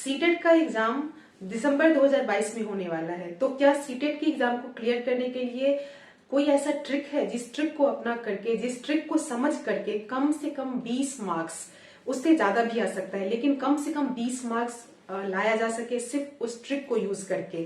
CTET का exam दिसंबर 2022 में होने वाला है। तो क्या सीटेट के एग्जाम को क्लियर करने के लिए कोई ऐसा ट्रिक है जिस ट्रिक को अपना करके, जिस ट्रिक को समझ करके कम से कम 20 मार्क्स, उससे ज्यादा भी आ सकता है, लेकिन कम से कम 20 मार्क्स लाया जा सके सिर्फ उस ट्रिक को यूज करके?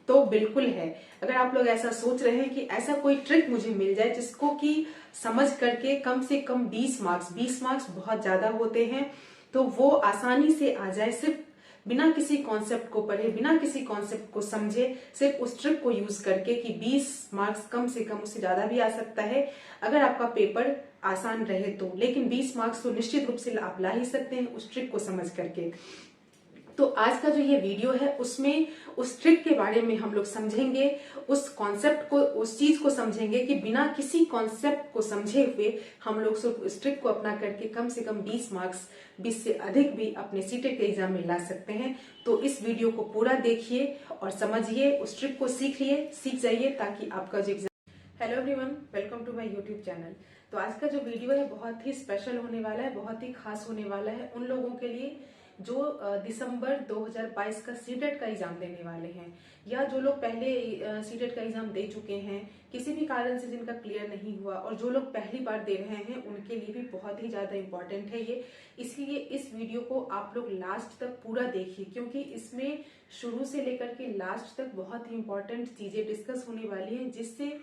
तो बिल्कुल है। अगर आप लोग ऐसा सोच रहे हैं कि ऐसा कोई ट्रिक मुझे मिल जाए जिसको कि समझ करके कम से कम 20 मार्क्स बहुत ज्यादा होते हैं, तो वो आसानी से आ जाए, सिर्फ बिना किसी कॉन्सेप्ट को पढ़े, बिना किसी कॉन्सेप्ट को समझे, सिर्फ उस ट्रिक को यूज करके कि 20 मार्क्स कम से कम, उससे ज्यादा भी आ सकता है अगर आपका पेपर आसान रहे तो। लेकिन 20 मार्क्स तो निश्चित रूप से आप ला ही सकते हैं उस ट्रिक को समझ करके। तो आज का जो ये वीडियो है उसमें उस ट्रिक के बारे में हम लोग समझेंगे, उस कॉन्सेप्ट को, उस चीज को समझेंगे कि बिना किसी कॉन्सेप्ट को समझे हुए हम लोग सिर्फ उस ट्रिक को अपना करके कम से कम 20 मार्क्स, 20 से अधिक भी अपने सीटेट के एग्जाम में ला सकते हैं। तो इस वीडियो को पूरा देखिए और समझिए, उस ट्रिक को सीख जाइए ताकि आपका जो exam. Hello everyone, welcome to my YouTube channel. तो आज का जो वीडियो है बहुत ही स्पेशल होने वाला है, बहुत ही खास होने वाला है उन लोगों के लिए जो दिसंबर 2022 का सीटेट का एग्जाम देने वाले हैं, या जो लोग पहले सीटेट का एग्जाम दे चुके हैं किसी भी कारण से, जिनका क्लियर नहीं हुआ, और जो लोग पहली बार दे रहे हैं उनके लिए भी बहुत ही ज्यादा इंपॉर्टेंट है ये। इसलिए इस वीडियो को आप लोग लास्ट तक पूरा देखिए, क्योंकि इसमें शुरू से लेकर के लास्ट तक बहुत ही इंपॉर्टेंट चीजें डिस्कस होने वाली हैं, जिससे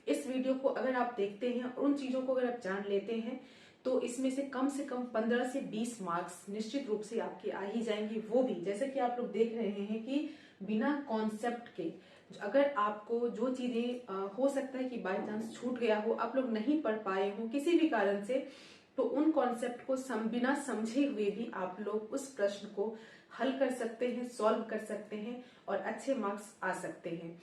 इस वीडियो को अगर आप देखते हैं और उन चीजों को अगर आप जान लेते हैं तो इसमें से कम 15 से 20 मार्क्स निश्चित रूप से आपके आ ही जाएंगे। वो भी जैसे कि आप लोग देख रहे हैं कि बिना कॉन्सेप्ट के, अगर आपको जो चीजें हो सकता है कि बाय चांस छूट गया हो, आप लोग नहीं पढ़ पाए हो किसी भी कारण से, तो उन कॉन्सेप्ट को बिना समझे हुए भी आप लोग उस प्रश्न को हल कर सकते हैं, सॉल्व कर सकते हैं और अच्छे मार्क्स आ सकते हैं।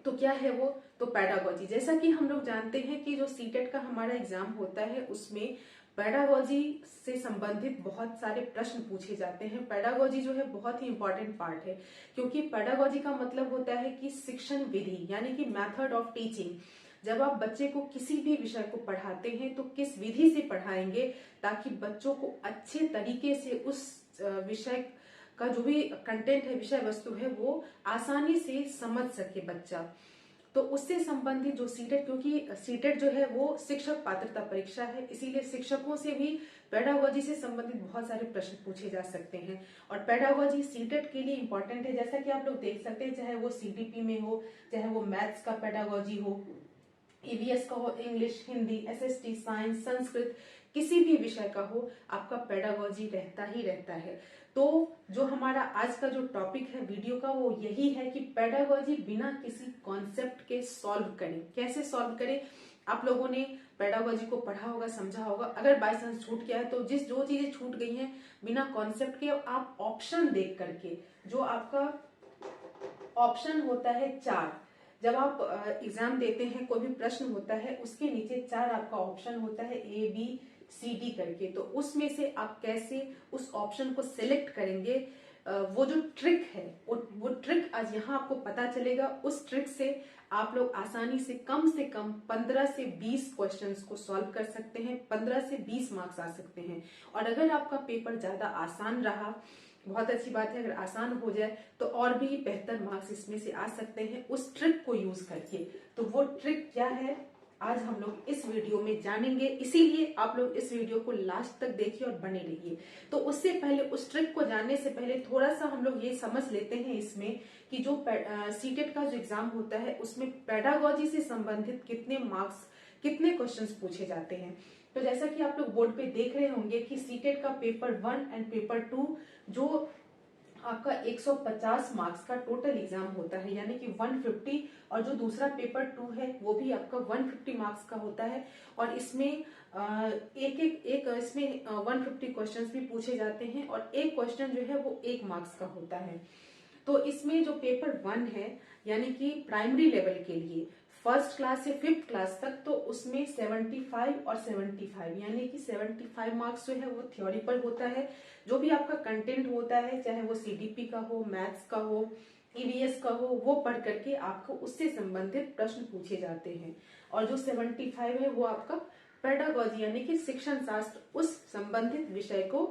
तो क्या है वो? तो पेडागोजी। जैसा कि हम लोग जानते हैं कि जो सीटेट का हमारा एग्जाम होता है उसमें पेडागोजी से संबंधित बहुत सारे प्रश्न पूछे जाते हैं। पेडागोजी जो है बहुत ही इंपॉर्टेंट पार्ट है, क्योंकि पेडागोजी का मतलब होता है कि शिक्षण विधि, यानी कि मेथड ऑफ टीचिंग। जब आप बच्चे को किसी भी विषय को पढ़ाते हैं तो किस विधि से पढ़ाएंगे ताकि बच्चों को अच्छे तरीके से उस विषय का जो भी कंटेंट है, विषय वस्तु है, वो आसानी से समझ सके बच्चा। तो उससे संबंधित जो सीटेट, क्योंकि सीटेट जो है वो शिक्षक पात्रता परीक्षा है, इसीलिए शिक्षकों से भी पेडागोजी से संबंधित बहुत सारे प्रश्न पूछे जा सकते हैं। और पेडागोजी सीटेट के लिए इंपॉर्टेंट है, जैसा कि आप लोग देख सकते हैं, चाहे वो सीडीपी में हो, चाहे वो मैथ्स का पेडागोजी हो, ईवीएस का हो, English, Hindi, SST, science, Sanskrit, किसी भी विषय का हो, आपका पेडागोजी रहता ही रहता है। तो जो हमारा आज का जो टॉपिक है वीडियो का वो यही है कि पेडागोजी बिना किसी कॉन्सेप्ट के सॉल्व करें। कैसे सॉल्व करें? आप लोगों ने पेडागोजी को पढ़ा होगा, समझा होगा। अगर बाय चांस छूट गया है तो जो चीजें छूट गई हैं बिना कॉन्सेप्ट के, आप ऑप्शन देख करके, जो आपका ऑप्शन होता है 4, जब आप एग्जाम देते हैं, कोई भी प्रश्न होता है उसके नीचे 4 आपका ऑप्शन होता है, ए बी सी डी करके। तो उसमें से आप कैसे उस ऑप्शन को सिलेक्ट करेंगे, वो जो ट्रिक है वो ट्रिक आज यहाँ आपको पता चलेगा। उस ट्रिक से आप लोग आसानी से कम 15 से 20 क्वेश्चंस को सॉल्व कर सकते हैं, 15 से 20 मार्क्स आ सकते हैं। और अगर आपका पेपर ज्यादा आसान रहा, बहुत अच्छी बात है, अगर आसान हो जाए तो और भी बेहतर मार्क्स इसमें से आ सकते हैं उस ट्रिक को यूज करके। तो वो ट्रिक क्या है आज हम लोग इस वीडियो में जानेंगे, इसीलिए आप लोग इस वीडियो को लास्ट तक देखिए और बने रहिए। तो उससे पहले, उस ट्रिक को जानने से पहले थोड़ा सा हम लोग ये समझ लेते हैं इसमें कि जो सीटेट का जो एग्जाम होता है उसमें पेडागोजी से संबंधित कितने मार्क्स, कितने क्वेश्चंस पूछे जाते हैं। तो जैसा कि आप लोग बोर्ड पे देख रहे होंगे कि सीटेट का पेपर 1 एंड पेपर 2 जो आपका 150 मार्क्स का टोटल एग्जाम होता है, यानी कि 150, और जो दूसरा पेपर 2 है वो भी आपका 150 मार्क्स का होता है। और इसमें एक इसमें 150 क्वेश्चंस भी पूछे जाते हैं और एक क्वेश्चन जो है वो 1 मार्क्स का होता है। तो इसमें जो पेपर 1 है, यानी कि प्राइमरी लेवल के लिए फर्स्ट क्लास से 5th क्लास तक, तो उसमें 75 और 75, यानी कि 75 मार्क्स जो है वो थ्योरी पर होता है। जो भी आपका कंटेंट होता है, चाहे वो सीडीपी का हो, मैथ्स का हो, ईवीएस का हो, वो पढ़ करके आपको उससे संबंधित प्रश्न पूछे जाते हैं। और जो 75 है वो आपका पेडागोजी, यानी कि शिक्षण शास्त्र, उस संबंधित विषय को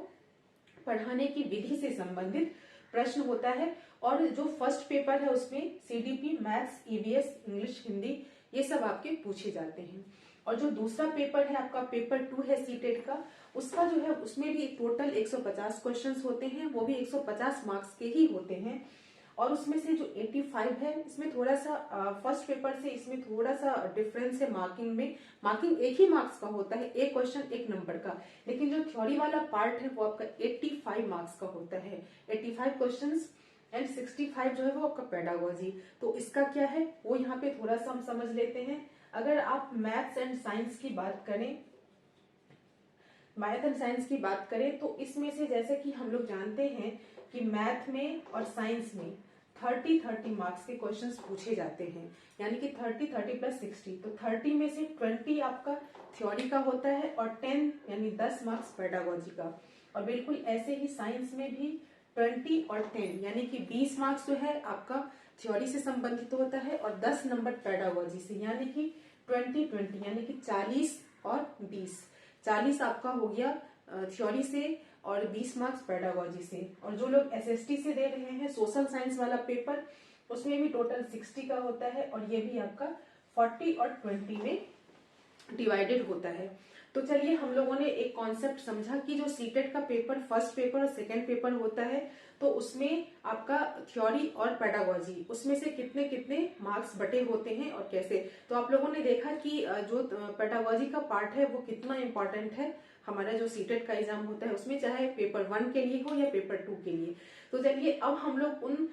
पढ़ाने की विधि से संबंधित प्रश्न होता है। और जो फर्स्ट पेपर है उसमें CDP, maths, EVS, English, Hindi, ये सब आपके पूछे जाते हैं। और जो दूसरा पेपर है आपका पेपर 2 है सीटेट का, उसका जो है उसमें भी टोटल 150 क्वेश्चंस होते हैं, वो भी 150 मार्क्स के ही होते हैं। और उसमें से जो 85 है, इसमें थोड़ा सा फर्स्ट पेपर से इसमें थोड़ा सा डिफरेंस है मार्किंग में। मार्किंग एक ही मार्क्स का होता है, एक क्वेश्चन एक नंबर का, लेकिन जो थ्योरी वाला पार्ट है वो आपका 85 मार्क्स का होता है। 85 क्वेश्चंस एंड 65 जो है वो आपका पेडागोजी। तो इसका क्या है वो यहाँ पे थोड़ा सा हम समझ लेते हैं। अगर आप मैथ्स एंड साइंस की बात करें, मैथ एंड साइंस की बात करें तो इसमें से जैसे कि हम लोग जानते हैं कि मैथ में और साइंस में 30 मार्क्स के क्वेश्चंस पूछे जाते हैं, यानी कि 30 प्लस 60। तो 30 में से 20 आपका थ्योरी का होता है और 10 यानी 10 मार्क्स पेडागोजी का। और बिल्कुल ऐसे ही साइंस में भी 20 और 10 यानी कि 20 मार्क्स जो है आपका थ्योरी से संबंधित होता है और 10 नंबर पेडागोजी से, यानी कि 20 यानी कि 40 और 20। 40 आपका हो गया थ्योरी से और 20 मार्क्स पेडागोजी से। और जो लोग एसएसटी से दे रहे हैं सोशल साइंस वाला पेपर, उसमें भी टोटल 60 का होता है और ये भी आपका 40 और 20 में डिवाइडेड होता है। तो चलिए हम लोगों ने एक कॉन्सेप्ट समझा कि जो सीटेट का पेपर फर्स्ट पेपर और सेकंड पेपर होता है तो उसमें आपका थ्योरी और पेडागोजी, उसमें से कितने कितने मार्क्स बटे होते हैं और कैसे। तो आप लोगों ने देखा कि जो पेडागोजी का पार्ट है वो कितना इंपॉर्टेंट है हमारा जो सीटेट का एग्जाम होता है उसमें, चाहे पेपर 1 के लिए हो या पेपर 2 के लिए। तो चलिए अब हम लोग उन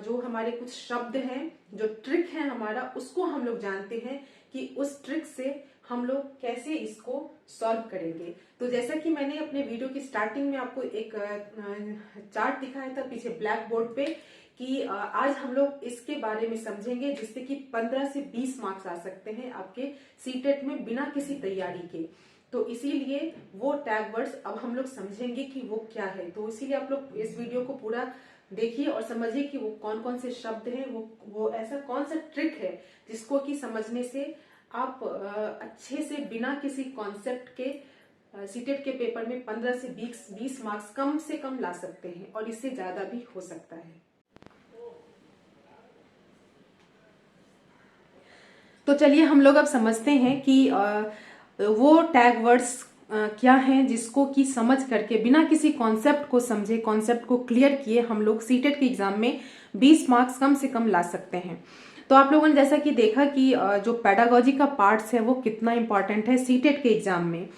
जो हमारे कुछ शब्द हैं, जो ट्रिक है हमारा, उसको हम लोग जानते हैं कि उस ट्रिक से हम लोग कैसे इसको सॉल्व करेंगे। तो जैसा कि मैंने अपने वीडियो की स्टार्टिंग में आपको एक चार्ट दिखाया था पीछे ब्लैक बोर्ड पे कि आज हम लोग इसके बारे में समझेंगे जिससे कि 15 से 20 मार्क्स आ सकते हैं आपके सीटेट में बिना किसी तैयारी के। तो इसीलिए वो टैग वर्ड्स अब हम लोग समझेंगे कि वो क्या है। तो इसीलिए आप लोग इस वीडियो को पूरा देखिए और समझिए कि वो कौन कौन से शब्द हैं, वो ऐसा कौन सा ट्रिक है जिसको कि समझने से आप अच्छे से बिना किसी कॉन्सेप्ट के सीटेट के पेपर में 15 से 20 मार्क्स कम से कम ला सकते हैं और इससे ज्यादा भी हो सकता है। तो चलिए हम लोग अब समझते हैं कि वो टैग वर्ड्स क्या हैं जिसको कि समझ करके बिना किसी कॉन्सेप्ट को समझे, कॉन्सेप्ट को क्लियर किए हम लोग सीटेट के एग्जाम में 20 मार्क्स कम से कम ला सकते हैं। तो आप लोगों ने जैसा कि देखा कि जो पेडागोजी का पार्ट्स है वो कितना इंपॉर्टेंट है सीटेट के एग्जाम में।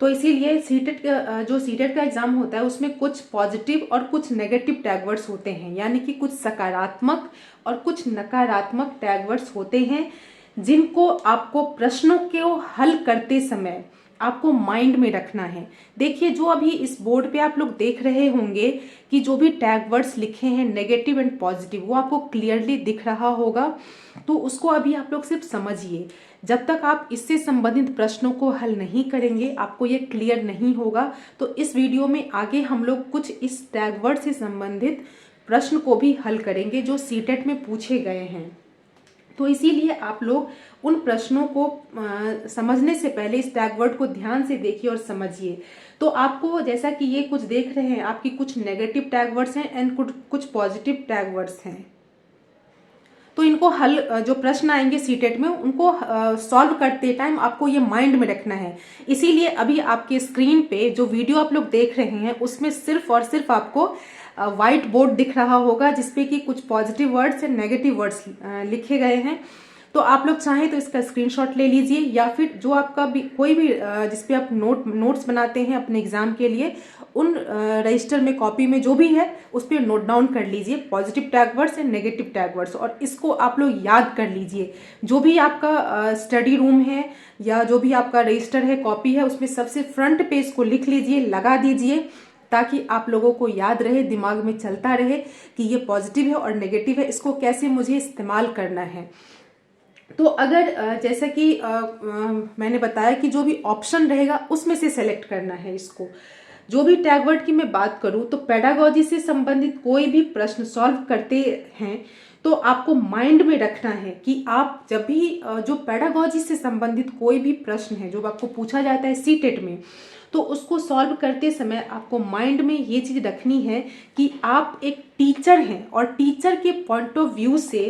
तो इसीलिए सीटेट का जो सीटेट का एग्जाम होता है उसमें कुछ पॉजिटिव और कुछ नेगेटिव टैग वर्ड्स होते हैं, यानी कि कुछ सकारात्मक और कुछ नकारात्मक टैग वर्ड्स होते हैं जिनको आपको प्रश्नों को हल करते समय आपको माइंड में रखना है। देखिए जो अभी इस बोर्ड पे आप लोग देख रहे होंगे कि जो भी टैग वर्ड्स लिखे हैं नेगेटिव एंड पॉजिटिव वो आपको क्लियरली दिख रहा होगा। तो उसको अभी आप लोग सिर्फ समझिए, जब तक आप इससे संबंधित प्रश्नों को हल नहीं करेंगे आपको ये क्लियर नहीं होगा। तो इस वीडियो में आगे हम लोग कुछ इस टैग वर्ड से संबंधित प्रश्न को भी हल करेंगे जो सीटेट में पूछे गए हैं। तो इसीलिए आप लोग उन प्रश्नों को समझने से पहले इस टैग वर्ड को ध्यान से देखिए और समझिए। तो आपको जैसा कि ये कुछ देख रहे हैं आपकी कुछ नेगेटिव टैग वर्ड्स हैं एंड कुछ पॉजिटिव टैग वर्ड्स हैं। तो इनको हल जो प्रश्न आएंगे सीटेट में उनको सॉल्व करते टाइम आपको ये माइंड में रखना है। इसीलिए अभी आपके स्क्रीन पे जो वीडियो आप लोग देख रहे हैं उसमें सिर्फ और सिर्फ आपको व्हाइट बोर्ड दिख रहा होगा जिसपे कि कुछ positive words and negative words लिखे गए हैं। तो आप लोग चाहें तो इसका स्क्रीनशॉट ले लीजिए या फिर जो आपका भी कोई भी जिसपे आप नोट्स बनाते हैं अपने एग्जाम के लिए उन रजिस्टर में कॉपी में जो भी है उस पर नोट डाउन कर लीजिए positive tag words and negative tag words, और इसको आप लोग याद कर लीजिए। जो भी आपका स्टडी रूम है या जो भी आपका रजिस्टर है कॉपी है उसमें सबसे फ्रंट पेज को लिख लीजिए, लगा दीजिए, ताकि आप लोगों को याद रहे, दिमाग में चलता रहे कि ये पॉजिटिव है और नेगेटिव है, इसको कैसे मुझे इस्तेमाल करना है। तो अगर जैसा कि मैंने बताया कि जो भी ऑप्शन रहेगा उसमें से सेलेक्ट करना है इसको। जो भी टैग वर्ड की मैं बात करूं तो पेडागोजी से संबंधित कोई भी प्रश्न सॉल्व करते हैं तो आपको माइंड में रखना है कि आप जब भी जो पेडागोजी से संबंधित कोई भी प्रश्न है जो आपको पूछा जाता है सीटेट में, तो उसको सॉल्व करते समय आपको माइंड में ये चीज रखनी है कि आप एक टीचर हैं और टीचर के पॉइंट ऑफ व्यू से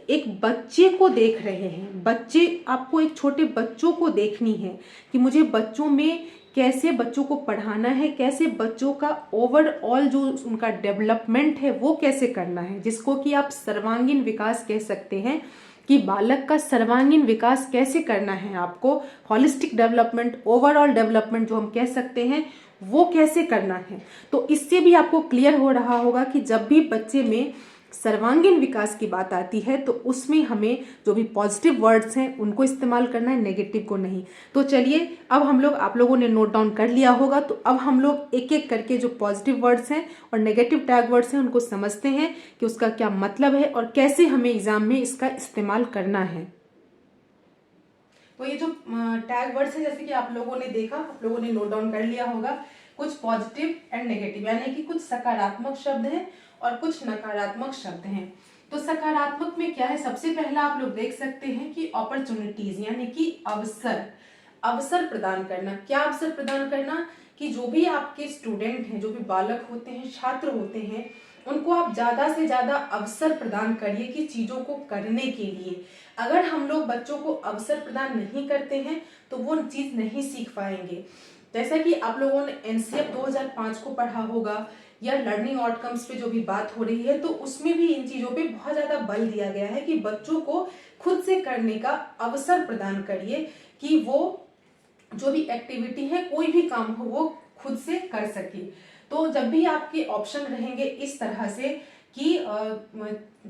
एक बच्चे को देख रहे हैं। बच्चे, आपको एक छोटे बच्चों को देखनी है कि मुझे बच्चों में कैसे बच्चों को पढ़ाना है, कैसे बच्चों का ओवरऑल जो उनका डेवलपमेंट है वो कैसे करना है, जिसको कि आप सर्वांगीण विकास कह सकते हैं कि बालक का सर्वांगीण विकास कैसे करना है, आपको हॉलिस्टिक डेवलपमेंट, ओवरऑल डेवलपमेंट जो हम कह सकते हैं वो कैसे करना है। तो इससे भी आपको क्लियर हो रहा होगा कि जब भी बच्चे में सर्वांगीण विकास की बात आती है तो उसमें हमें जो भी पॉजिटिव वर्ड्स हैं उनको इस्तेमाल करना है, नेगेटिव को नहीं। तो चलिए, अब हम लोग, आप लोगों ने नोट डाउन कर लिया होगा, तो अब हम लोग एक एक करके जो पॉजिटिव वर्ड्स हैं और नेगेटिव टैग वर्ड्स हैं उनको समझते हैं कि उसका क्या मतलब है और कैसे हमें एग्जाम में इसका इस्तेमाल करना है। तो ये जो टैग वर्ड्स है, जैसे कि आप लोगों ने देखा, आप लोगों ने नोट डाउन कर लिया होगा, कुछ पॉजिटिव एंड नेगेटिव, यानी कि कुछ सकारात्मक शब्द हैं और कुछ नकारात्मक शब्द हैं। तो सकारात्मक में क्या है, सबसे पहला आप लोग देख सकते हैं कि अपॉर्चुनिटीज, यानी कि अवसर, अवसर प्रदान करना। क्या अवसर प्रदान करना कि जो भी आपके स्टूडेंट हैं, जो भी बालक होते हैं, छात्र होते हैं, उनको आप ज्यादा से ज्यादा अवसर प्रदान करिए कि चीजों को करने के लिए। अगर हम लोग बच्चों को अवसर प्रदान नहीं करते हैं तो वो चीज नहीं सीख पाएंगे। जैसा कि आप लोगों ने एनसीएफ 2005 को पढ़ा होगा या लर्निंग आउटकम्स पे जो भी बात हो रही है, तो उसमें भी इन चीजों पे बहुत ज्यादा बल दिया गया है कि बच्चों को खुद से करने का अवसर प्रदान करिए कि वो जो भी एक्टिविटी है, कोई भी काम हो, वो खुद से कर सके। तो जब भी आपके ऑप्शन रहेंगे इस तरह से कि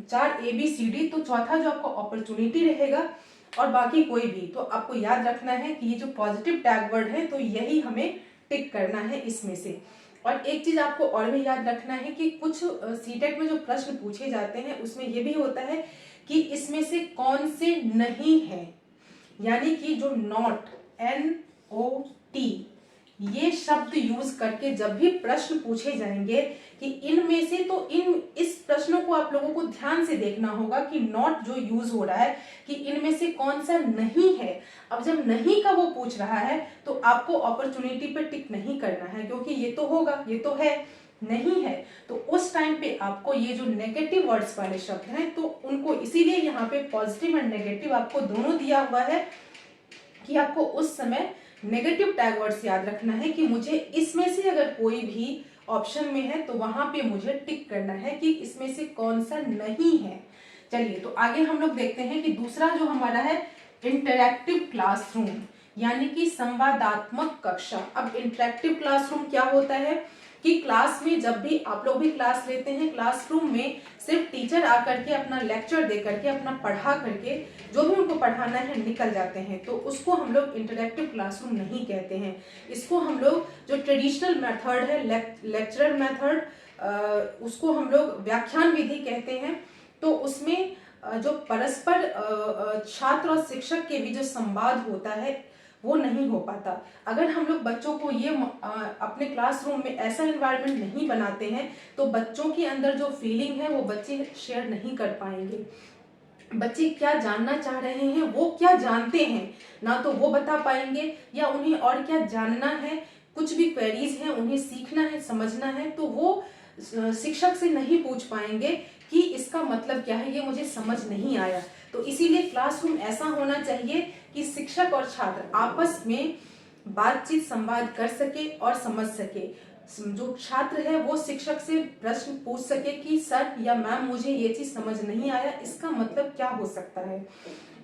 4 ABCD, तो चौथा जो आपको अपॉर्चुनिटी रहेगा और बाकी कोई भी, तो आपको याद रखना है कि ये जो पॉजिटिव टैग वर्ड है तो यही हमें टिक करना है इसमें से। और एक चीज आपको और भी याद रखना है कि कुछ सीटेट में जो प्रश्न पूछे जाते हैं उसमें ये भी होता है कि इसमें से कौन से नहीं है, यानी कि जो नॉट, NOT, ये शब्द यूज करके जब भी प्रश्न पूछे जाएंगे कि इनमें से, तो इस प्रश्नों को आप लोगों को ध्यान से देखना होगा कि नॉट जो यूज हो रहा है कि इनमें से कौन सा नहीं है। अब जब नहीं का वो पूछ रहा है तो आपको अपॉर्चुनिटी पे टिक नहीं करना है, क्योंकि ये तो होगा, ये तो है, नहीं है, तो उस टाइम पे आपको ये जो नेगेटिव वर्ड्स वाले शब्द हैं तो उनको, इसीलिए यहाँ पे पॉजिटिव एंड नेगेटिव आपको दोनों दिया हुआ है कि आपको उस समय नेगेटिव टैग वर्ड्स याद रखना है कि मुझे इसमें से अगर कोई भी ऑप्शन में है तो वहां पे मुझे टिक करना है कि इसमें से कौन सा नहीं है। चलिए, तो आगे हम लोग देखते हैं कि दूसरा जो हमारा है इंटरैक्टिव क्लासरूम, यानी कि संवादात्मक कक्षा। अब इंटरैक्टिव क्लासरूम क्या होता है कि क्लास में जब भी आप लोग भी क्लास लेते हैं, क्लासरूम में सिर्फ टीचर आकर के अपना लेक्चर दे करके, अपना पढ़ा करके जो भी उनको पढ़ाना है निकल जाते हैं, तो उसको हम लोग इंटरैक्टिव क्लासरूम नहीं कहते हैं। इसको हम लोग जो ट्रेडिशनल मेथड है, लेक्चरर मेथड, उसको हम लोग व्याख्यान विधि कहते हैं। तो उसमें जो परस्पर छात्र और शिक्षक के बीच जो संवाद होता है वो नहीं हो पाता। अगर हम लोग बच्चों को ये अपने क्लासरूम में ऐसा एनवायरनमेंट नहीं बनाते हैं तो बच्चों के अंदर जो फीलिंग है वो बच्चे शेयर नहीं कर पाएंगे। बच्चे क्या जानना चाह रहे हैं, वो क्या जानते हैं, ना तो वो बता पाएंगे, या उन्हें और क्या जानना है, कुछ भी क्वेरीज हैं उन्हें सीखना है, समझना है, तो वो शिक्षक से नहीं पूछ पाएंगे कि इसका मतलब क्या है, ये मुझे समझ नहीं आया। तो इसीलिए क्लासरूम ऐसा होना चाहिए कि शिक्षक और छात्र आपस में बातचीत, संवाद कर सके और समझ सके। जो छात्र है वो शिक्षक से प्रश्न पूछ सके कि सर या मैम मुझे ये चीज समझ नहीं आया, इसका मतलब क्या हो सकता है,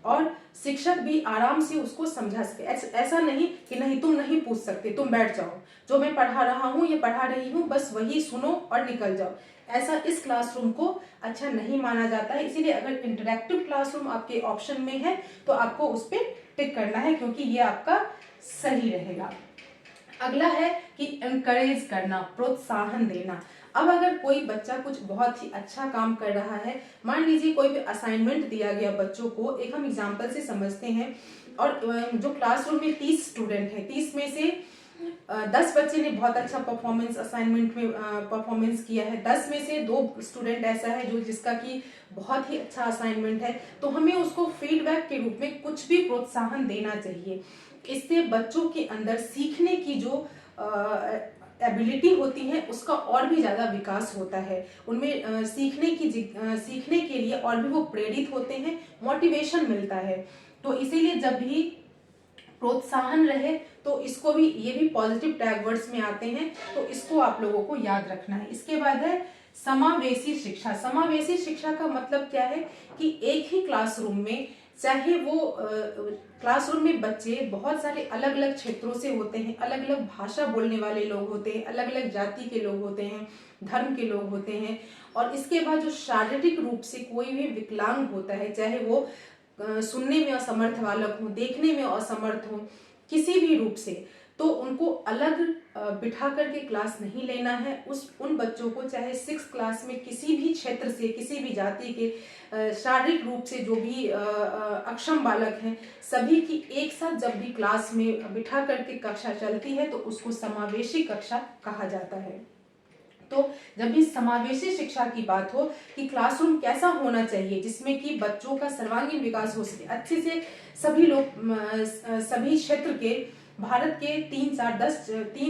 और शिक्षक भी आराम से उसको समझा सके। ऐसा नहीं कि नहीं तुम नहीं पूछ सकते, तुम बैठ जाओ, जो मैं पढ़ा रहा हूँ या पढ़ा रही हूँ बस वही सुनो और निकल जाओ। ऐसा इस क्लासरूम को अच्छा नहीं माना जाता है। इसीलिए अगर इंटरैक्टिव क्लासरूम आपके ऑप्शन में है तो आपको उस पर टिक करना है, क्योंकि ये आपका सही रहेगा। अगला है कि एनकरेज करना, प्रोत्साहन देना। अब अगर कोई बच्चा कुछ बहुत ही अच्छा काम कर रहा है, मान लीजिए कोई भी असाइनमेंट दिया गया बच्चों को, एक हम एग्जांपल से समझते हैं, और जो क्लासरूम में 30 स्टूडेंट है, 30 में से 10 बच्चे ने बहुत अच्छा परफॉर्मेंस असाइनमेंट में परफॉर्मेंस किया है, 10 में से 2 स्टूडेंट ऐसा है जो जिसका कि बहुत ही अच्छा असाइनमेंट है, तो हमें उसको फीडबैक के रूप में कुछ भी प्रोत्साहन देना चाहिए। इससे बच्चों के अंदर सीखने की जो एबिलिटी होती है उसका और भी ज्यादा विकास होता है, उनमें सीखने के लिए और भी वो प्रेरित होते हैं, मोटिवेशन मिलता है। तो इसीलिए जब भी प्रोत्साहन रहे तो इसको भी, ये भी पॉजिटिव टैग वर्ड्स में आते हैं, तो इसको आप लोगों को याद रखना है। इसके बाद है समावेशी शिक्षा। समावेशी शिक्षा का मतलब क्या है कि एक ही क्लासरूम में, चाहे वो क्लासरूम में बच्चे बहुत सारे अलग अलग क्षेत्रों से होते हैं, अलग अलग भाषा बोलने वाले लोग होते हैं, अलग अलग जाति के लोग होते हैं, धर्म के लोग होते हैं, और इसके बाद जो शारीरिक रूप से कोई भी विकलांग होता है, चाहे वो सुनने में असमर्थ बालक हो, देखने में असमर्थ हो, किसी भी रूप से, तो उनको अलग बिठा करके क्लास नहीं लेना है। उन बच्चों को चाहे 6th क्लास में किसी भी क्षेत्र से, किसी भी जाति के शारीरिक रूप से जो भी अक्षम बालक हैं, सभी की एक साथ जब भी क्लास में बिठा करके कक्षा चलती है तो उसको समावेशी कक्षा कहा जाता है। तो जब भी समावेशी शिक्षा की बात हो कि क्लासरूम कैसा होना चाहिए जिसमें कि बच्चों का सर्वांगीण विकास हो सके, अच्छे से सभी लोग सभी क्षेत्र के, भारत के 3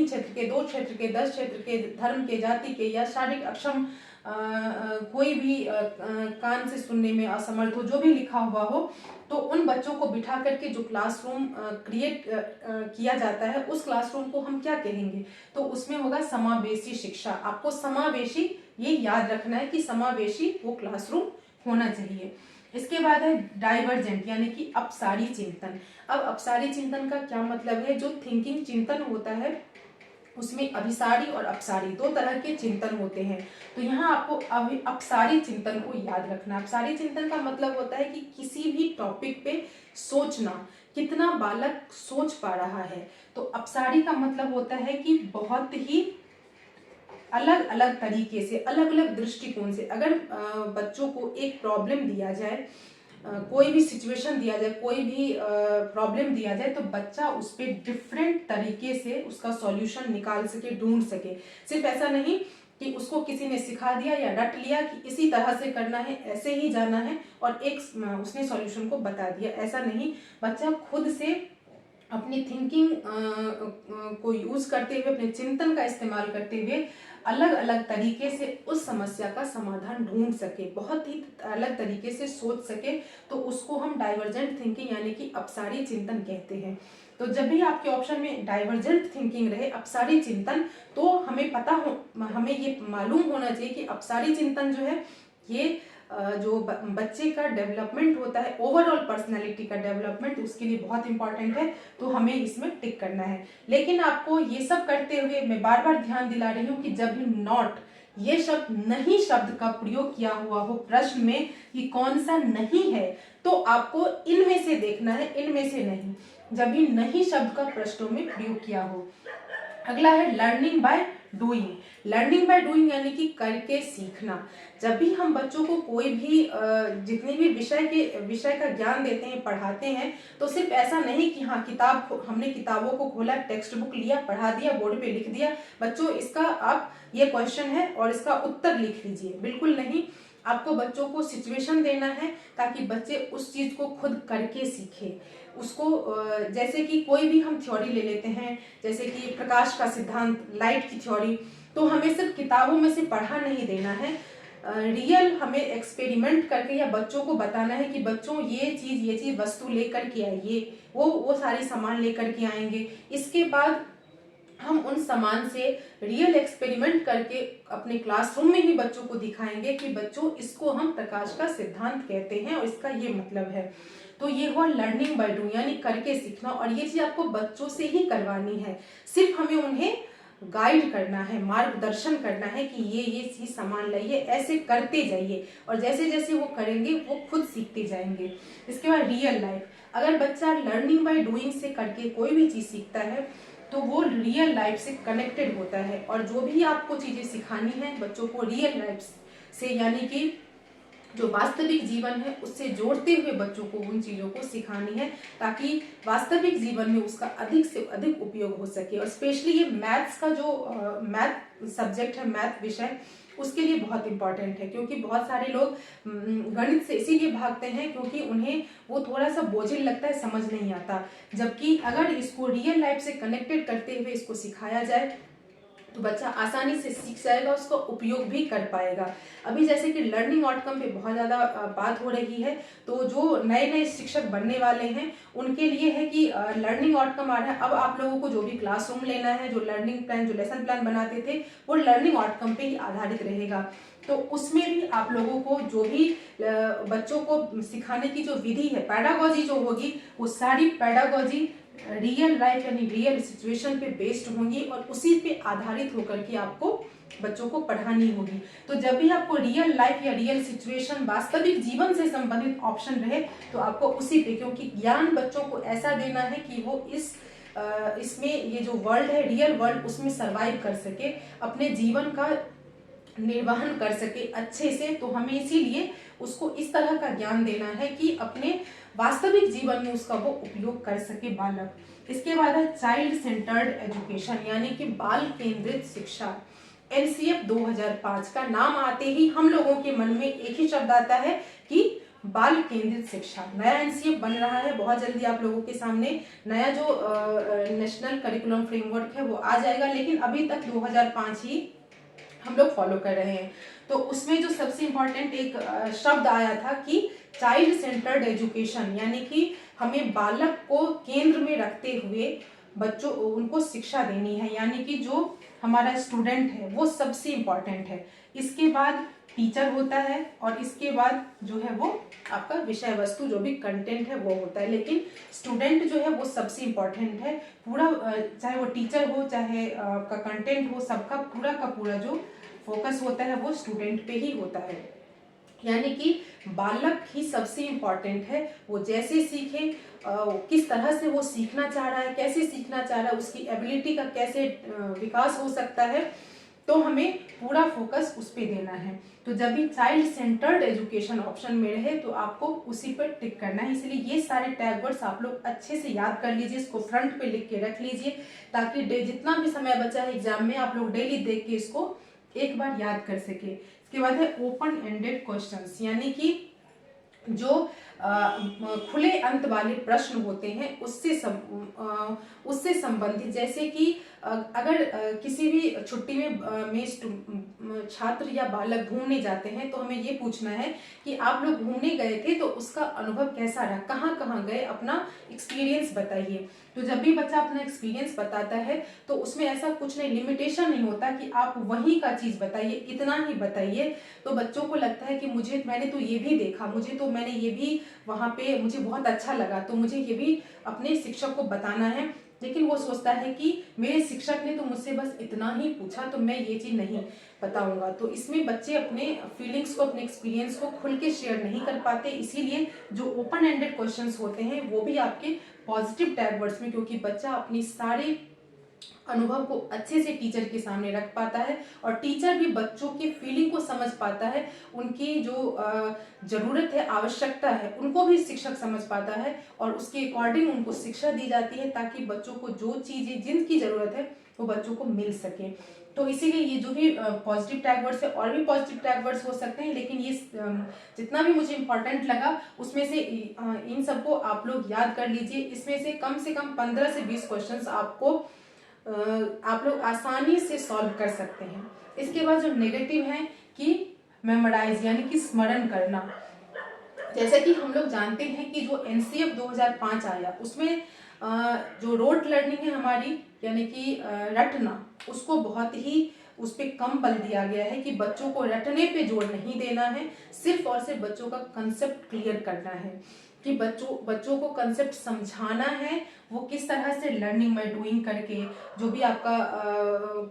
क्षेत्र के, 2 क्षेत्र के, 10 क्षेत्र के, धर्म के, जाति के या शारीरिक अक्षम कोई भी कान से सुनने में असमर्थ हो, जो भी लिखा हुआ हो, तो उन बच्चों को बिठा करके जो क्लासरूम क्रिएट किया जाता है, उस क्लासरूम को हम क्या कहेंगे, तो उसमें होगा समावेशी शिक्षा। आपको समावेशी ये याद रखना है कि समावेशी वो क्लासरूम होना चाहिए। इसके बाद है डाइवर्जेंट, यानी कि अपसारी चिंतन। अब अपसारी चिंतन का क्या मतलब है, जो थिंकिंग चिंतन होता है उसमें अभिसारी और अपसारी 2 तरह के चिंतन होते हैं। तो यहाँ आपको अपसारी चिंतन को याद रखना। अपसारी चिंतन का मतलब होता है कि किसी भी टॉपिक पे सोचना, कितना बालक सोच पा रहा है। तो अपसारी का मतलब होता है कि बहुत ही अलग अलग तरीके से, अलग अलग दृष्टिकोण से, अगर बच्चों को एक प्रॉब्लम दिया जाए, कोई भी सिचुएशन दिया जाए, कोई भी प्रॉब्लम दिया जाए, तो बच्चा उस पर डिफरेंट तरीके से उसका सॉल्यूशन निकाल सके, ढूंढ सके। सिर्फ ऐसा नहीं कि उसको किसी ने सिखा दिया या रट लिया कि इसी तरह से करना है, ऐसे ही जाना है, और एक उसने सॉल्यूशन को बता दिया, ऐसा नहीं। बच्चा खुद से अपनी थिंकिंग को यूज करते हुए, अपने चिंतन का इस्तेमाल करते हुए अलग अलग तरीके से उस समस्या का समाधान ढूंढ सके, बहुत ही अलग तरीके से सोच सके, तो उसको हम डाइवर्जेंट थिंकिंग यानी कि अपसारी चिंतन कहते हैं। तो जब भी आपके ऑप्शन में डाइवर्जेंट थिंकिंग रहे, अपसारी चिंतन, तो हमें ये मालूम होना चाहिए कि अपसारी चिंतन जो है, ये जो बच्चे का डेवलपमेंट होता है, ओवरऑल पर्सनैलिटी का डेवलपमेंट, उसके लिए बहुत इंपॉर्टेंट है, तो हमें इसमें टिक करना है। लेकिन आपको ये सब करते हुए मैं बार बार ध्यान दिला रही हूँ कि जब भी नॉट, ये शब्द नहीं शब्द का प्रयोग किया हुआ हो प्रश्न में कि कौन सा नहीं है, तो आपको इनमें से देखना है, इनमें से नहीं, जब भी नहीं शब्द का प्रश्नों में प्रयोग किया हो। अगला है learning by doing. Learning by doing यानी कि करके सीखना। जब भी हम बच्चों को कोई भी जितने भी विषय का ज्ञान देते हैं, पढ़ाते हैं, तो सिर्फ ऐसा नहीं कि हाँ हमने किताबों को खोला, टेक्स्ट बुक लिया, पढ़ा दिया, बोर्ड पे लिख दिया, बच्चों इसका आप ये क्वेश्चन है और इसका उत्तर लिख लीजिए, बिल्कुल नहीं। आपको बच्चों को सिचुएशन देना है ताकि बच्चे उस चीज को खुद करके सीखे। उसको जैसे कि कोई भी हम थ्योरी ले लेते हैं, जैसे कि प्रकाश का सिद्धांत, लाइट की थ्योरी, तो हमें सिर्फ किताबों में से पढ़ा नहीं देना है, रियल हमें एक्सपेरिमेंट करके या बच्चों को बताना है कि बच्चों ये चीज वस्तु लेकर के आइए, वो सारे सामान लेकर के आएंगे। इसके बाद हम उन सामान से रियल एक्सपेरिमेंट करके अपने क्लासरूम में ही बच्चों को दिखाएंगे कि बच्चों इसको हम प्रकाश का सिद्धांत कहते हैं और इसका ये मतलब है। तो ये हुआ लर्निंग बाय डूइंग यानी करके सीखना, और ये चीज आपको बच्चों से ही करवानी है। सिर्फ हमें उन्हें गाइड करना है, मार्गदर्शन करना है कि ये चीज सामान लाइए, ऐसे करते जाइए, और जैसे जैसे वो करेंगे वो खुद सीखते जाएंगे। इसके बाद रियल लाइफ। अगर बच्चा लर्निंग बाय डूइंग से करके कोई भी चीज सीखता है तो वो रियल लाइफ से कनेक्टेड होता है, और जो भी आपको चीजें सिखानी है बच्चों को रियल लाइफ से, यानी कि जो वास्तविक जीवन है उससे जोड़ते हुए बच्चों को उन चीज़ों को सिखानी है, ताकि वास्तविक जीवन में उसका अधिक से अधिक उपयोग हो सके। और स्पेशली ये मैथ्स का जो मैथ सब्जेक्ट है, मैथ विषय, उसके लिए बहुत इंपॉर्टेंट है, क्योंकि बहुत सारे लोग गणित से इसीलिए भागते हैं क्योंकि उन्हें वो थोड़ा सा बोझिल लगता है, समझ नहीं आता। जबकि अगर इसको रियल लाइफ से कनेक्टेड करते हुए इसको सिखाया जाए तो बच्चा आसानी से सीख जाएगा, उसका उपयोग भी कर पाएगा। अभी जैसे कि लर्निंग आउटकम पे बहुत ज़्यादा बात हो रही है, तो जो नए नए शिक्षक बनने वाले हैं उनके लिए है कि लर्निंग आउटकम आ रहा है। अब आप लोगों को जो भी क्लासरूम लेना है, जो लर्निंग प्लान, जो लेसन प्लान बनाते थे, वो लर्निंग आउटकम पे ही आधारित रहेगा। तो उसमें भी आप लोगों को जो भी बच्चों को सिखाने की जो विधि है, पैडागॉजी जो होगी, वो सारी पैडागॉजी रियल लाइफ यानी रियल सिचुएशन पे बेस्ड होंगी और उसी पे आधारित होकर के आपको बच्चों को पढ़ानी होगी। तो जब भी आपको रियल लाइफ या रियल सिचुएशन, वास्तविक जीवन से संबंधित ऑप्शन रहे तो आपको उसी पे, क्योंकि ज्ञान बच्चों को ऐसा देना है कि वो इसमें ये जो वर्ल्ड है, रियल वर्ल्ड, उसमें सरवाइव कर सके, अपने जीवन का निर्वहन कर सके अच्छे से। तो हमें इसीलिए उसको इस तरह का ज्ञान देना है कि अपने वास्तविक जीवन में उसका वो उपयोग कर सके बालक। इसके बाद है चाइल्ड सेंटर्ड एजुकेशन, यानी कि बाल केंद्रित शिक्षा। एनसीएफ 2005 का नाम आते ही हम लोगों के मन में एक ही शब्द आता है कि बाल केंद्रित शिक्षा। नया एनसीएफ बन रहा है, बहुत जल्दी आप लोगों के सामने नया जो नेशनल करिकुलम फ्रेमवर्क है वो आ जाएगा, लेकिन अभी तक 2005 ही हम लोग फॉलो कर रहे हैं। तो उसमें जो सबसे इम्पोर्टेंट एक शब्द आया था कि चाइल्ड सेंटर्ड एजुकेशन, यानी कि हमें बालक को केंद्र में रखते हुए बच्चों उनको शिक्षा देनी है, यानी कि जो हमारा स्टूडेंट है वो सबसे इम्पोर्टेंट है। इसके बाद टीचर होता है और इसके बाद जो है वो आपका विषय वस्तु, जो भी कंटेंट है वो होता है, लेकिन स्टूडेंट जो है वो सबसे इम्पोर्टेंट है। पूरा चाहे वो टीचर हो, चाहे आपका कंटेंट हो, सबका पूरा का पूरा जो फोकस होता है वो स्टूडेंट पे ही होता है। यानी कि बालक ही सबसे इम्पोर्टेंट है। वो जैसे सीखे, किस तरह से वो सीखना चाह रहा है, कैसे सीखना चाह रहा है, उसकी एबिलिटी का कैसे विकास हो सकता है, तो हमें पूरा फोकस उस पर देना है। तो जब भी चाइल्ड सेंटर्ड एजुकेशन ऑप्शन में रहे तो आपको उसी पर टिक करना है। इसलिए ये सारे टैग वर्ड्स आप लोग अच्छे से याद कर लीजिए, इसको फ्रंट पे लिख के रख लीजिए, ताकि जितना भी समय बचा है एग्जाम में आप लोग डेली देख के इसको एक बार याद कर सके। इसके बाद है ओपन एंडेड क्वेश्चंस, यानी कि जो खुले अंत वाले प्रश्न होते हैं उससे संबंधित, जैसे कि अगर किसी भी छुट्टी में छात्र या बालक घूमने जाते हैं तो हमें ये पूछना है कि आप लोग घूमने गए थे तो उसका अनुभव कैसा रहा, कहाँ कहाँ गए, अपना एक्सपीरियंस बताइए। तो जब भी बच्चा अपना एक्सपीरियंस बताता है तो उसमें ऐसा कुछ नहीं, लिमिटेशन नहीं होता कि आप वही का चीज बताइए, इतना ही बताइए। तो बच्चों को लगता है कि मैंने तो ये भी देखा, मैंने ये भी वहाँ पे मुझे बहुत अच्छा लगा, तो मुझे ये भी अपने शिक्षक को बताना है। लेकिन वो सोचता है कि मेरे शिक्षक ने तो मुझसे बस इतना ही पूछा, तो मैं ये चीज नहीं बताऊंगा। तो इसमें बच्चे अपने फीलिंग्स को, अपने एक्सपीरियंस को खुल के शेयर नहीं कर पाते। इसीलिए जो ओपन एंडेड क्वेश्चंस होते हैं वो भी आपके पॉजिटिव टैग वर्ड्स में, क्योंकि बच्चा अपनी सारे अनुभव को अच्छे से टीचर के सामने रख पाता है और टीचर भी बच्चों की फीलिंग को समझ पाता है, उनकी जो जरूरत है, आवश्यकता है, उनको भी शिक्षक समझ पाता है और उसके अकॉर्डिंग उनको शिक्षा दी जाती है, ताकि बच्चों को जो चीजें जिनकी जरूरत है वो बच्चों को मिल सके। तो इसीलिए ये जो भी पॉजिटिव टैग वर्ड्स है, और भी पॉजिटिव टैग वर्ड्स हो सकते हैं, लेकिन ये जितना भी मुझे इंपॉर्टेंट लगा उसमें से इन सबको आप लोग याद कर लीजिए। इसमें से कम 15 से 20 क्वेश्चंस आप लोग आसानी से सॉल्व कर सकते हैं। इसके बाद जो नेगेटिव है कि मेमोराइज, यानी कि स्मरण करना। जैसे कि हम लोग जानते हैं कि जो एनसीएफ 2005 आया उसमें जो रोट लर्निंग है हमारी, यानी कि रटना, उसको बहुत ही उस पर कम बल दिया गया है कि बच्चों को रटने पे जोर नहीं देना है, सिर्फ और सिर्फ बच्चों का कंसेप्ट क्लियर करना है, कि बच्चों को कंसेप्ट समझाना है वो किस तरह से लर्निंग बाय डूइंग करके, जो भी आपका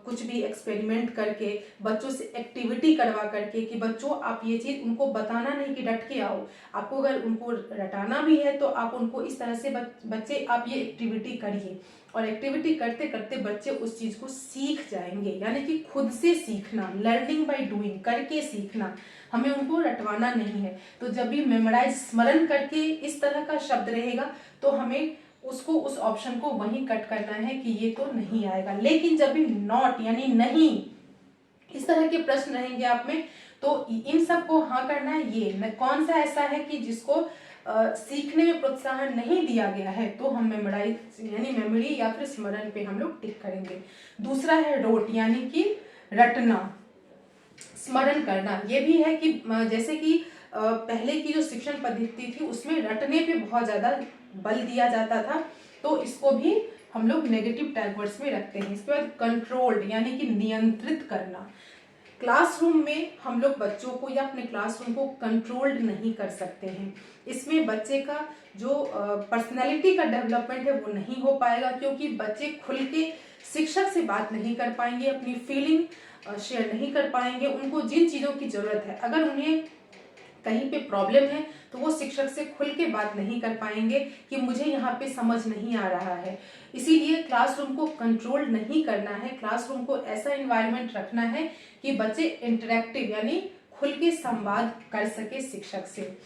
कुछ भी एक्सपेरिमेंट करके, बच्चों से एक्टिविटी करवा करके कि बच्चों आप ये चीज उनको बताना नहीं कि रट के आओ, आपको अगर उनको रटाना भी है तो आप उनको इस तरह से बच्चे आप ये एक्टिविटी करिए, और एक्टिविटी करते करते बच्चे उस चीज को सीख जाएंगे। यानी कि खुद से सीखना, लर्निंग बाय डूइंग, करके सीखना, हमें उनको रटवाना नहीं है। तो जब भी मेमोराइज, स्मरण करके इस तरह का शब्द रहेगा तो हमें उसको, उस ऑप्शन को वहीं कट करना है कि ये तो नहीं आएगा। लेकिन जब भी नॉट यानी नहीं, इस तरह के प्रश्न रहेंगे आप में, तो इन सब को हाँ करना है। ये कौन सा ऐसा है कि जिसको सीखने में प्रोत्साहन नहीं दिया गया है, तो हम मेमोराइज यानी मेमोरी या फिर स्मरण पे हम लोग टिक करेंगे। दूसरा है रोट यानी कि रटना, स्मरण करना। ये भी है कि जैसे कि पहले की जो शिक्षण पद्धति थी उसमें रटने पे बहुत ज्यादा बल दिया जाता था, तो इसको भी हम लोग नेगेटिव टैग वर्ड्स में रखते हैं। इसके बाद कंट्रोल्ड यानी कि नियंत्रित करना। क्लासरूम में हम लोग बच्चों को या अपने क्लासरूम को कंट्रोल्ड नहीं कर सकते हैं। इसमें बच्चे का जो पर्सनैलिटी का डेवलपमेंट है वो नहीं हो पाएगा, क्योंकि बच्चे खुल के शिक्षक से बात नहीं कर पाएंगे, अपनी फीलिंग शेयर नहीं कर पाएंगे। उनको जिन चीज़ों की ज़रूरत है, अगर उन्हें कहीं पे प्रॉब्लम है तो वो शिक्षक से खुल के बात नहीं कर पाएंगे कि मुझे यहाँ पे समझ नहीं आ रहा है। इसीलिए क्लासरूम को कंट्रोल नहीं करना है, क्लासरूम को ऐसा एनवायरनमेंट रखना है कि बच्चे इंटरेक्टिव यानी खुल के संवाद कर सके शिक्षक से।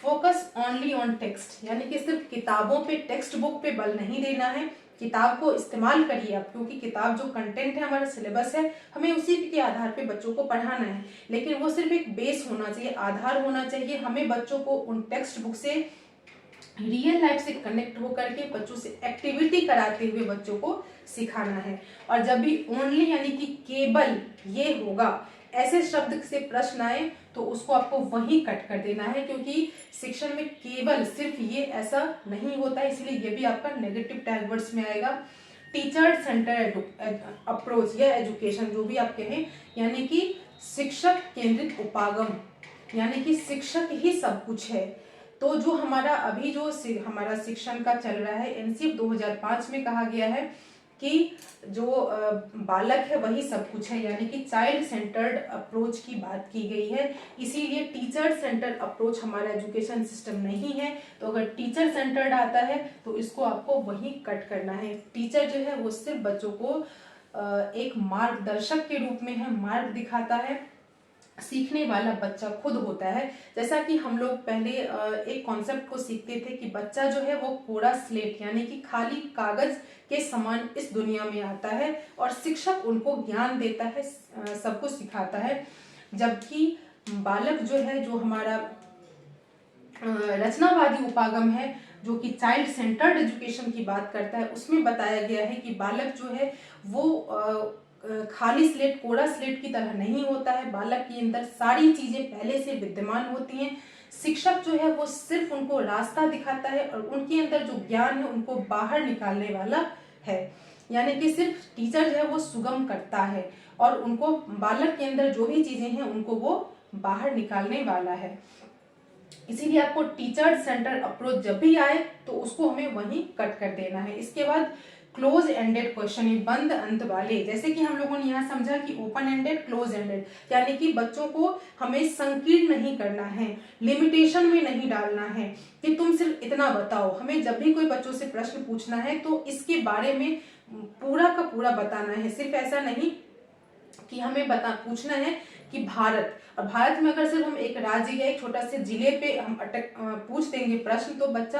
फोकस ओनली ऑन टेक्स्ट यानी कि सिर्फ किताबों पे, टेक्स्ट बुक पे बल नहीं देना है। किताब को इस्तेमाल करिए आप, क्योंकि किताब जो कंटेंट है, हमारा सिलेबस है, हमें उसी के आधार पे बच्चों को पढ़ाना है। लेकिन वो सिर्फ एक बेस होना चाहिए, आधार होना चाहिए। हमें बच्चों को उन टेक्स्ट बुक से रियल लाइफ से कनेक्ट होकर के बच्चों से एक्टिविटी कराते हुए बच्चों को सिखाना है। और जब भी ओनली यानी कि केवल ये होगा, ऐसे शब्द से प्रश्न आए तो उसको आपको वहीं कट कर देना है, क्योंकि शिक्षण में केवल सिर्फ ये ऐसा नहीं होता है, इसलिए ये भी आपका नेगेटिव टैग वर्ड्स में आएगा। टीचर सेंटर अप्रोच या एजुकेशन जो भी आप कहें, यानी कि शिक्षक केंद्रित उपागम, यानी कि शिक्षक ही सब कुछ है। तो जो हमारा अभी जो हमारा शिक्षण का चल रहा है, एनसीईआरटी 2005 में कहा गया है कि जो बालक है वही सब कुछ है, यानी कि चाइल्ड सेंटर्ड अप्रोच की बात की गई है। इसीलिए टीचर सेंटर्ड अप्रोच हमारा एजुकेशन सिस्टम नहीं है। तो अगर टीचर सेंटर्ड आता है तो इसको आपको वही कट करना है। टीचर जो है वो सिर्फ बच्चों को एक मार्गदर्शक के रूप में है, मार्ग दिखाता है। सीखने वाला बच्चा खुद होता है। जैसा कि हम लोग पहले एक कॉन्सेप्ट को सीखते थे कि बच्चा जो है वो कोरा स्लेट यानी कि खाली कागज के समान इस दुनिया में आता है, और शिक्षक उनको ज्ञान देता है, सबको सिखाता है। जबकि बालक जो है, जो हमारा रचनावादी उपागम है, जो कि चाइल्ड सेंटर्ड एजुकेशन की बात करता है, उसमें बताया गया है कि बालक जो है वो खाली स्लेट, कोरा स्लेट की तरह नहीं होता है। बालक के अंदर सारी चीजें पहले से विद्यमान होती हैं। शिक्षक जो है वो सिर्फ उनको रास्ता दिखाता है, और उनके अंदर जो ज्ञान है उनको बाहर निकालने वाला है। यानी कि सिर्फ टीचर जो है वो सुगम करता है, और उनको बालक के अंदर जो भी चीजें हैं उनको वो बाहर निकालने वाला है। इसीलिए आपको टीचर सेंटर अप्रोच जब भी आए तो उसको हमें वहीं कट कर देना है। इसके बाद क्लोज एंडेड क्वेश्चन, बंद अंत वाले, जैसे कि हम लोगों ने यहाँ समझा कि ओपन एंडेड, क्लोज एंडेड, यानी कि बच्चों को हमें संकीर्ण नहीं करना है, लिमिटेशन में नहीं डालना है कि तुम सिर्फ इतना बताओ। हमें जब भी कोई बच्चों से प्रश्न पूछना है तो इसके बारे में पूरा का पूरा बताना है। सिर्फ ऐसा नहीं कि हमें पूछना है कि भारत, और भारत में अगर सिर्फ हम एक राज्य या एक छोटा से जिले पे हम पूछ देंगे प्रश्न, तो बच्चा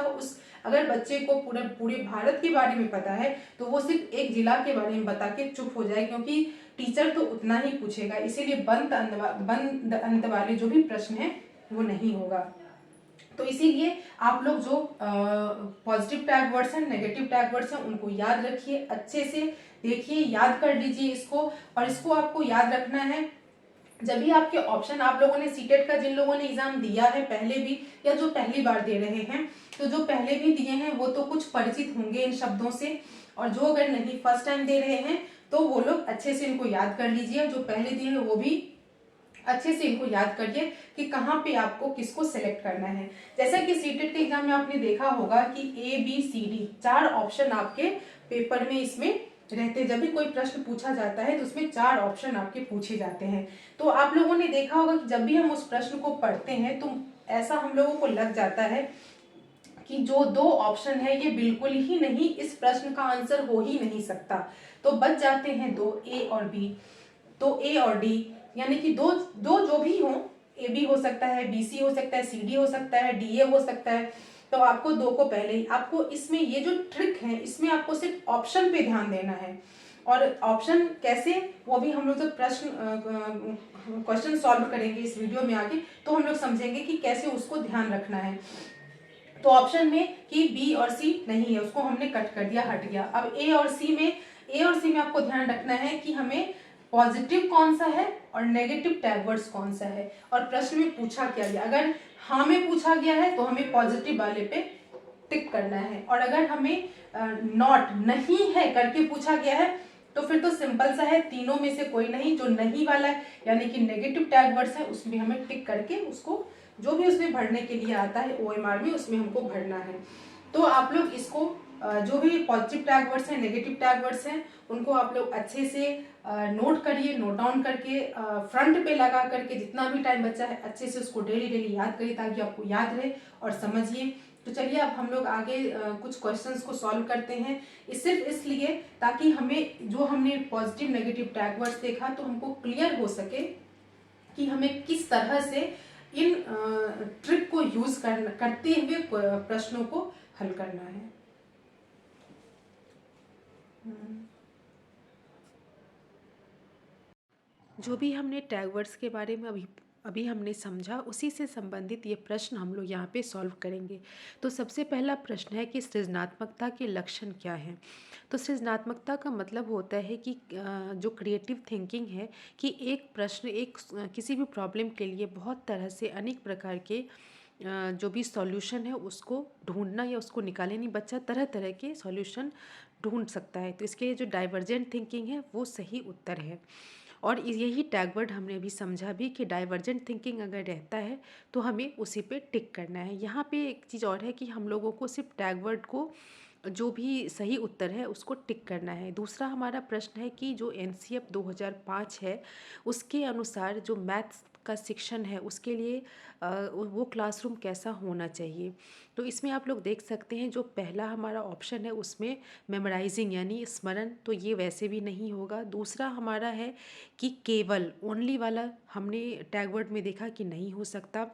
अगर बच्चे को पूरे भारत के बारे में पता है तो वो सिर्फ एक जिला के बारे में बता के चुप हो जाए, क्योंकि टीचर तो उतना ही पूछेगा। इसीलिए बंद अंत वाले जो भी प्रश्न है वो नहीं होगा। तो इसीलिए आप लोग जो पॉजिटिव टैग वर्ड्स हैं, नेगेटिव टैग वर्ड्स हैं, उनको याद रखिए, अच्छे से देखिए, याद कर लीजिए इसको। और इसको आपको याद रखना है जब भी आपके ऑप्शन, आप लोगों ने सीटेट का जिन लोगों ने एग्जाम दिया है पहले भी, या जो पहली बार दे रहे हैं, तो जो पहले भी दिए हैं वो तो कुछ परिचित होंगे इन शब्दों से, और जो अगर नहीं फर्स्ट टाइम दे रहे हैं तो वो लोग अच्छे से इनको याद कर लीजिए। जो पहले दिए हैं वो भी अच्छे से इनको याद करिए कि कहाँ पे आपको किसको सिलेक्ट करना है। जैसा कि सीटेट के एग्जाम में आपने देखा होगा कि ABCD 4 ऑप्शन आपके पेपर में इसमें रहते, जब भी कोई प्रश्न पूछा जाता है तो उसमें 4 ऑप्शन आपके पूछे जाते हैं। तो आप लोगों ने देखा होगा कि जब भी हम उस प्रश्न को पढ़ते हैं तो ऐसा हम लोगों को लग जाता है कि जो 2 ऑप्शन है ये बिल्कुल ही नहीं, इस प्रश्न का आंसर हो ही नहीं सकता। तो बच जाते हैं 2, A और B। तो A और D यानी कि दो दो जो भी हो, AB हो सकता है, BC हो सकता है, CD हो सकता है, DA हो सकता है। तो आपको 2 को पहले ही, आपको इसमें ये जो ट्रिक है इसमें आपको सिर्फ ऑप्शन पे ध्यान देना है। और ऑप्शन कैसे, वो भी हम लोग जब क्वेश्चन सॉल्व करेंगे इस वीडियो में आगे तो हम लोग समझेंगे कि कैसे उसको ध्यान रखना है। तो ऑप्शन में कि B और C नहीं है, उसको हमने कट कर दिया, हट गया। अब A और C में आपको ध्यान रखना है कि हमें पॉजिटिव कौन सा है और नेगेटिव टैग वर्ड्स कौन सा है, और प्रश्न में पूछा क्या गया। अगर हाँ में पूछा गया है तो हमें पॉजिटिव वाले पे टिक करना है, और अगर हमें नॉट नहीं है करके पूछा गया है तो फिर तो सिंपल सा है, तीनों में से कोई नहीं, जो नहीं वाला है यानी कि नेगेटिव टैग वर्ड्स है उसमें हमें टिक करके उसको जो भी उसमें भरने के लिए आता है OMR में उसमें हमको भरना है। तो आप लोग इसको जो भी पॉजिटिव टैग वर्ड्स हैं, नेगेटिव टैग वर्ड्स हैं, उनको आप लोग अच्छे से नोट करिए, नोट डाउन करके फ्रंट पे लगा करके जितना भी टाइम बचा है अच्छे से उसको डेली डेली याद करिए ताकि आपको याद रहे और समझिए। तो चलिए अब हम लोग आगे कुछ क्वेश्चंस को सॉल्व करते हैं। सिर्फ इसलिए ताकि हमें जो हमने पॉजिटिव नेगेटिव टैग वर्ड्स देखा तो हमको क्लियर हो सके कि हमें किस तरह से इन ट्रिक को यूज करते हुए प्रश्नों को हल करना है। जो भी हमने टैग वर्ड्स के बारे में अभी हमने समझा उसी से संबंधित ये प्रश्न हम लोग यहाँ पे सॉल्व करेंगे। तो सबसे पहला प्रश्न है कि सृजनात्मकता के लक्षण क्या हैं। तो सृजनात्मकता का मतलब होता है कि जो क्रिएटिव थिंकिंग है कि एक प्रश्न किसी भी प्रॉब्लम के लिए बहुत तरह से अनेक प्रकार के जो भी सॉल्यूशन है उसको ढूंढना या उसको निकालने, नहीं बच्चा तरह तरह के सॉल्यूशन ढूंढ सकता है। तो इसके लिए जो डाइवर्जेंट थिंकिंग है वो सही उत्तर है। और यही टैग वर्ड हमने अभी समझा भी कि डाइवर्जेंट थिंकिंग अगर रहता है तो हमें उसी पे टिक करना है। यहाँ पे एक चीज़ और है कि हम लोगों को सिर्फ टैग वर्ड को जो भी सही उत्तर है उसको टिक करना है। दूसरा हमारा प्रश्न है कि जो NCF 2005 है उसके अनुसार जो मैथ्स का शिक्षण है उसके लिए वो क्लासरूम कैसा होना चाहिए। तो इसमें आप लोग देख सकते हैं जो पहला हमारा ऑप्शन है उसमें मेमोराइजिंग यानी स्मरण, तो ये वैसे भी नहीं होगा। दूसरा हमारा है कि केवल ओनली वाला हमने टैग वर्ड में देखा कि नहीं हो सकता।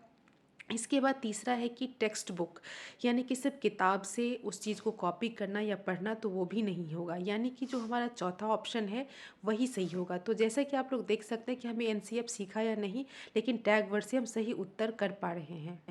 इसके बाद तीसरा है कि टेक्स्ट बुक यानी कि सिर्फ किताब से उस चीज़ को कॉपी करना या पढ़ना, तो वो भी नहीं होगा। यानी कि जो हमारा चौथा ऑप्शन है वही सही होगा। तो जैसा कि आप लोग देख सकते हैं कि हमें NCF सीखा या नहीं, लेकिन टैग वर्ड से हम सही उत्तर कर पा रहे हैं।